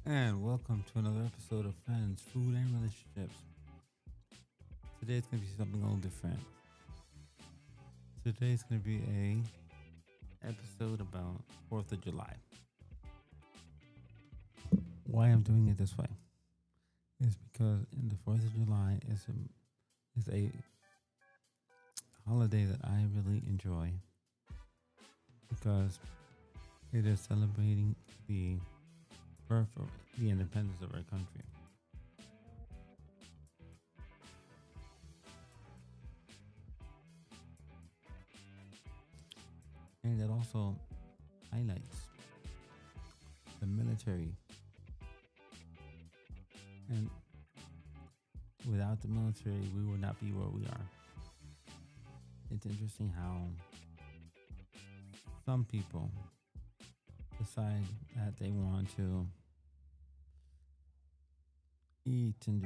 And welcome to another episode of Friends, Food, and Relationships. Today's going to be something a little different. Today's going to be a episode about 4th of July. Why I'm doing it this way is because in the 4th of July is a holiday that I really enjoy because it is celebrating the birth of the independence of our country. And it also highlights the military. And without the military, we would not be where we are. It's interesting how some people decide that they want to eat and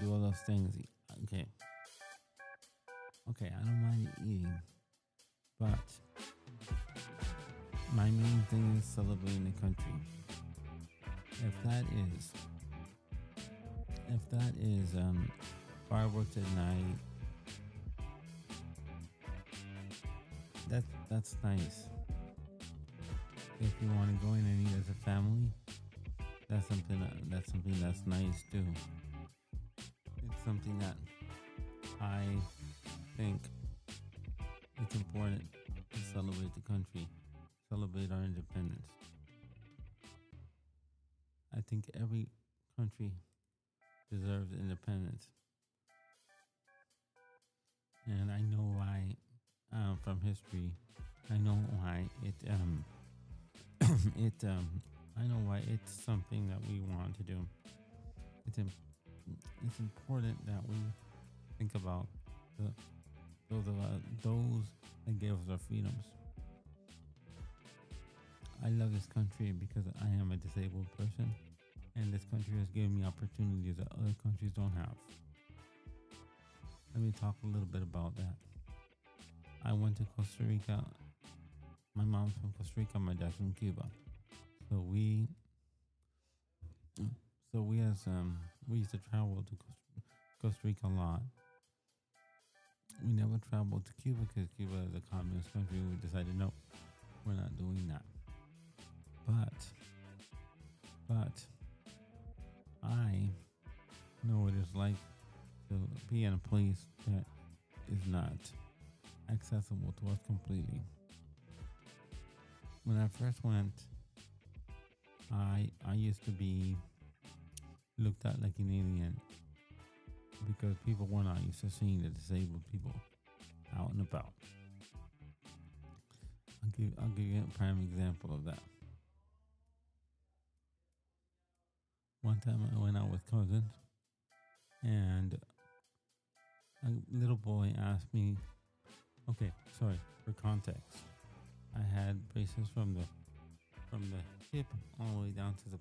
do all those things. Okay, I don't mind eating, but my main thing is celebrating the country. If that is fireworks at night, that's nice. If you want to go in and eat as a family, that's something that's nice too. It's something that I think it's important to celebrate the country, celebrate our independence. I think every country deserves independence, and I know why. From history, I know why it I know why it's something that we want to do. It's im- it's important that we think about the, those that gave us our freedoms. I love this country because I am a disabled person, and this country has given me opportunities that other countries don't have. Let me talk a little bit about that. I went to Costa Rica. My mom's from Costa Rica. My dad's from Cuba. So we used to travel to Costa Rica a lot. We never traveled to Cuba because Cuba is a communist country. We decided no, we're not doing that. But I know what it's like to be in a place that is not accessible to us completely. When I first went, I used to be looked at like an alien because people were not used to seeing the disabled people out and about. I'll give you a prime example of that. One time I went out with cousins, and a little boy asked me. Okay, sorry for context. I had braces from the hip all the way down to the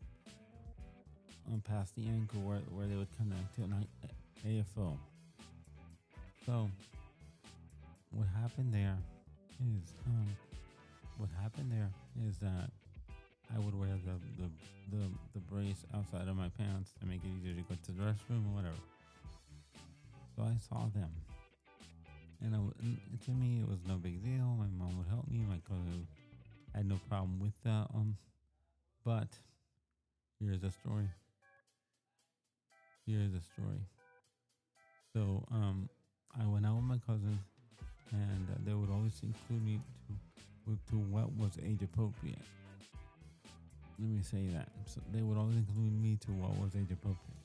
past the ankle where they would connect to an AFO. So what happened there is that I would wear the brace outside of my pants to make it easier to go to the restroom or whatever. So I saw them, and to me it was no big deal. My mom would help me. My cousin had no problem with that. But here's the story. Here's the story. So I went out with my cousins, and they would always include me to what was age appropriate. Let me say that. So they would always include me to what was age appropriate.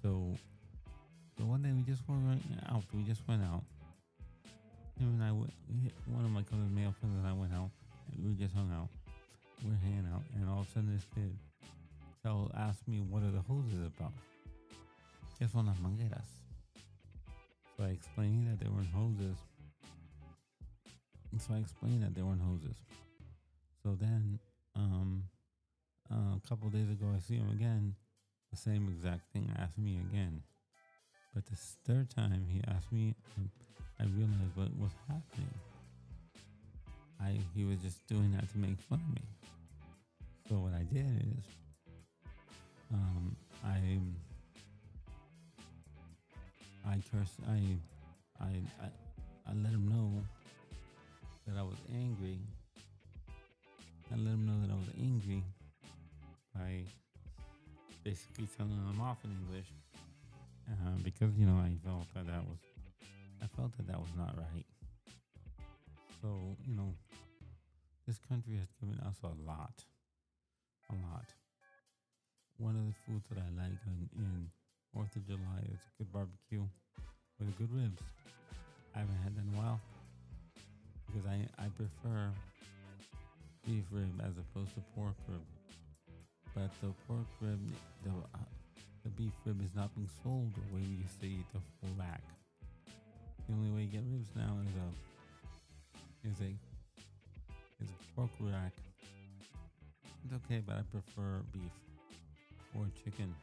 So one day we just went out. We just went out. Him and I went. One of my cousins, male friends, and I went out. And we just hung out. We're hanging out, and all of a sudden this kid asked me, "What are the hoses about?" ¿Qué son las mangueras? So I explained that they weren't hoses. So then, a couple of days ago, I see him again. The same exact thing asked me again. But this third time he asked me, I realized what was happening. He was just doing that to make fun of me. So what I did is I cursed. I, I, I let him know that I was angry. I let him know that I was angry by basically telling him off in English, because I felt that that was not right. So this country has given us a lot, a lot. One of the foods that I like in Fourth of July is a good barbecue with good ribs. I haven't had that in a while because I prefer beef rib as opposed to pork rib. But the pork rib, the beef rib is not being sold the way we used to eat the full rack. The only way you get ribs now is a is a pork rack. It's okay, but I prefer beef or chicken.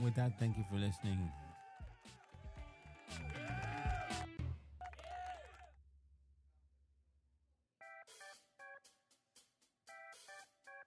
With that, thank you for listening.